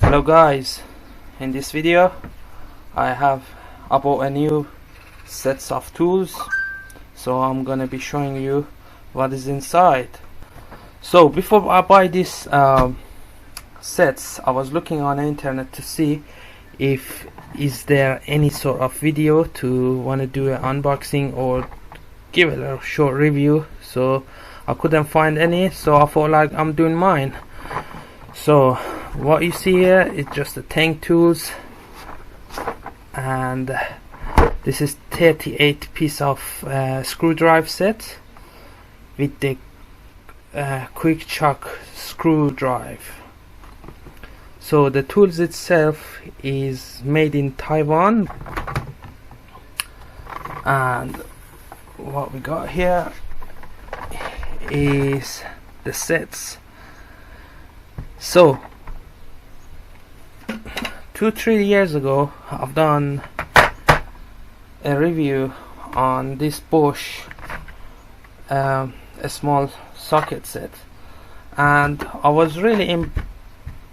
Hello guys, in this video I have about a new sets of tools, so I'm gonna be showing you what is inside. So before I buy these sets, I was looking on the internet to see if is there any sort of video to want to do an unboxing or give it a short review. So I couldn't find any, so I thought like I'm doing mine. So what you see here is just the Teng tools, and this is 38 piece of screwdriver set with the quick chuck screwdriver. So the tools itself is made in Taiwan, and what we got here is the sets. So 2-3 years ago I've done a review on this Bosch a small socket set, and I was really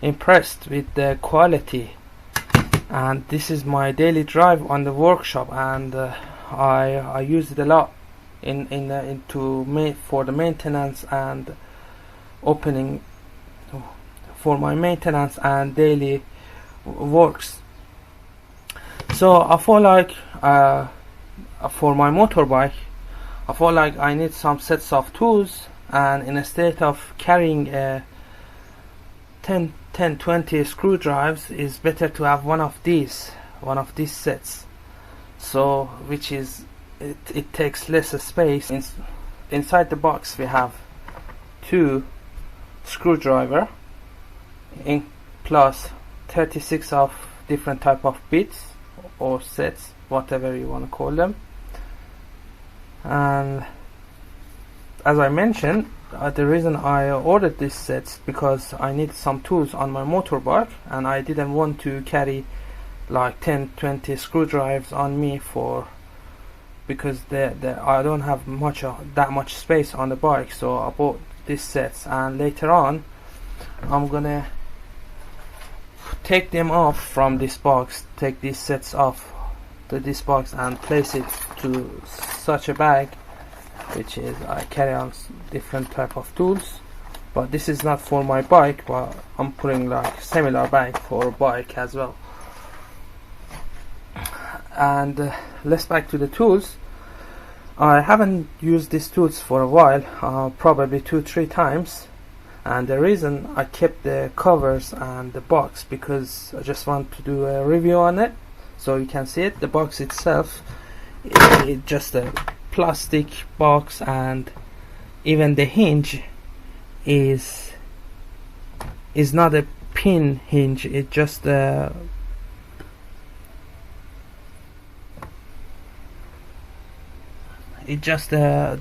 impressed with the quality, and this is my daily drive on the workshop, and I use it a lot for the maintenance and opening, for my maintenance and daily works. So I feel like for my motorbike I feel like I need some sets of tools, and instead of carrying 10-20 screwdrivers, is better to have one of these sets. So which is it takes less space. Inside the box we have 2 screwdriver plus 36 of different type of bits or sets, whatever you want to call them. And as I mentioned, the reason I ordered these sets because I need some tools on my motorbike, and I didn't want to carry like 10-20 screwdrivers on me because I don't have that much space on the bike. So I bought these sets, and later on I'm gonna take them off from this box, take these sets off this box and place it to such a bag, which is I carry on different type of tools. But this is not for my bike, but I'm putting like similar bag for a bike as well. And let's back to the tools. I haven't used these tools for a while, probably 2-3 times, and the reason I kept the covers and the box because I just want to do a review on it so you can see it. The box itself is just a plastic box, and even the hinge is not a pin hinge, it's just a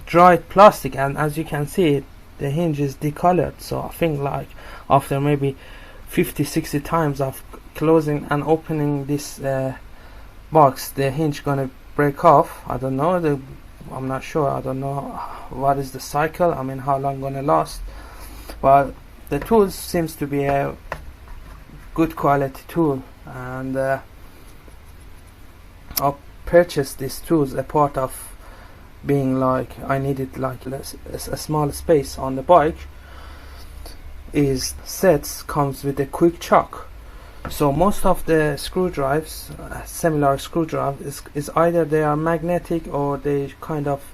dried plastic, and as you can see the hinge is decolored. So I think like after maybe 50-60 times of closing and opening this box, the hinge gonna break off. I don't know, I'm not sure, I don't know what is the cycle, I mean how long gonna last. But the tool seems to be a good quality tool, and I purchased these tools a part of being like I needed like a small space on the bike. Is sets comes with a quick chuck. So most of the screwdrivers, similar screwdrivers, is either they are magnetic or they kind of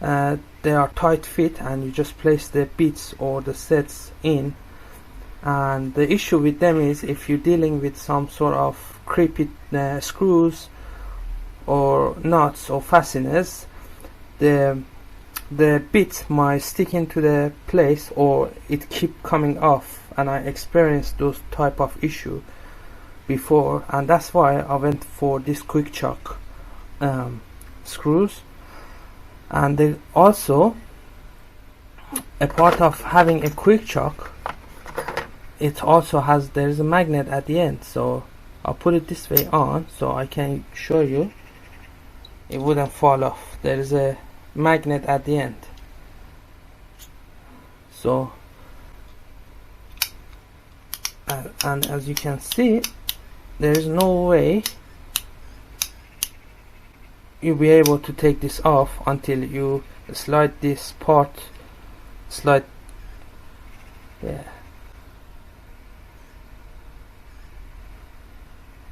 they are tight fit, and you just place the bits or the sets in. And the issue with them is if you're dealing with some sort of creepy screws or nuts or fasteners, the bit might stick into the place or it keep coming off, and I experienced those type of issue before, and that's why I went for this quick chuck screws. And they also, a part of having a quick chuck, it also has, there's a magnet at the end. So I'll put it this way on so I can show you it wouldn't fall off. There is a magnet at the end. So and as you can see, there is no way you'll be able to take this off until you slide this part,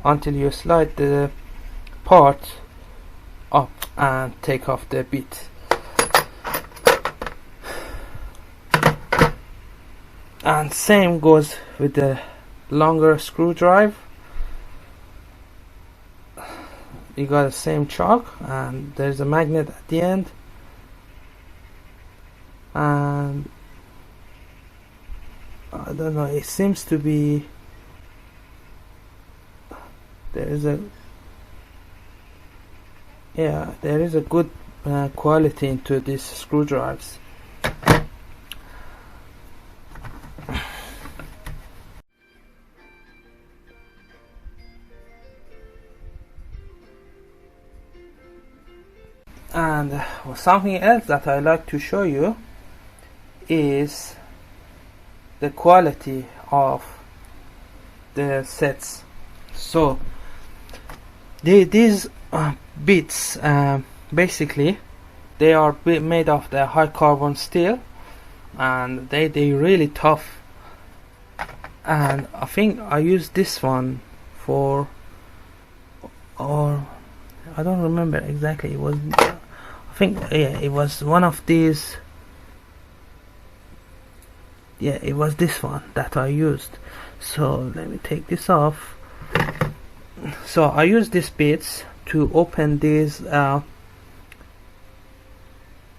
until you slide the part up and take off the bit. And same goes with the longer screwdriver. You got the same chuck, and there's a magnet at the end, and I don't know, it seems to be there is a good quality into these screwdrivers. And something else that I like to show you is the quality of the sets. So these bits, basically they are made of the high carbon steel, and they really tough. And I think I used this one for, or I don't remember exactly, it was, I think, yeah, it was one of these, yeah, it was this one that I used. So let me take this off. So I use these bits to open these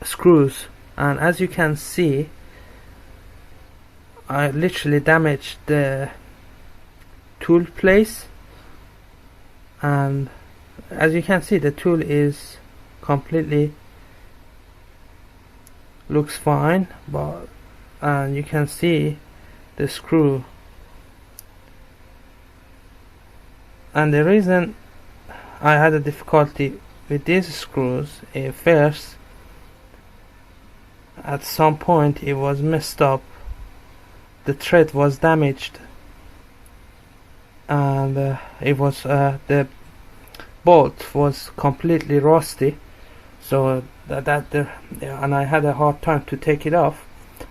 screws, and as you can see, I literally damaged the tool place, and as you can see, the tool is completely looks fine, but and you can see the screw. And the reason I had a difficulty with these screws, first, at some point it was messed up, the thread was damaged, and it was the bolt was completely rusty, so and I had a hard time to take it off.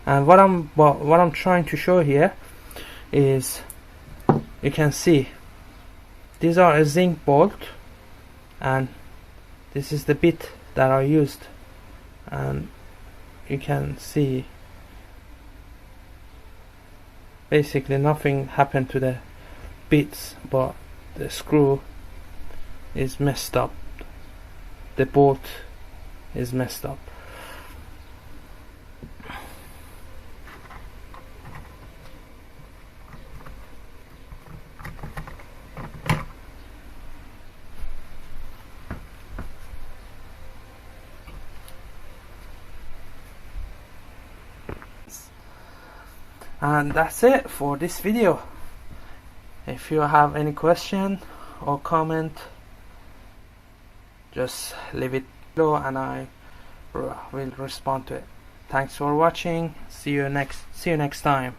And what I'm trying to show here is, you can see these are a zinc bolt, and this is the bit that I used, and you can see basically nothing happened to the bits, but the screw is messed up, the bolt is messed up. And that's it for this video. If you have any question or comment, just leave it below and I will respond to it. Thanks for watching. See you next time.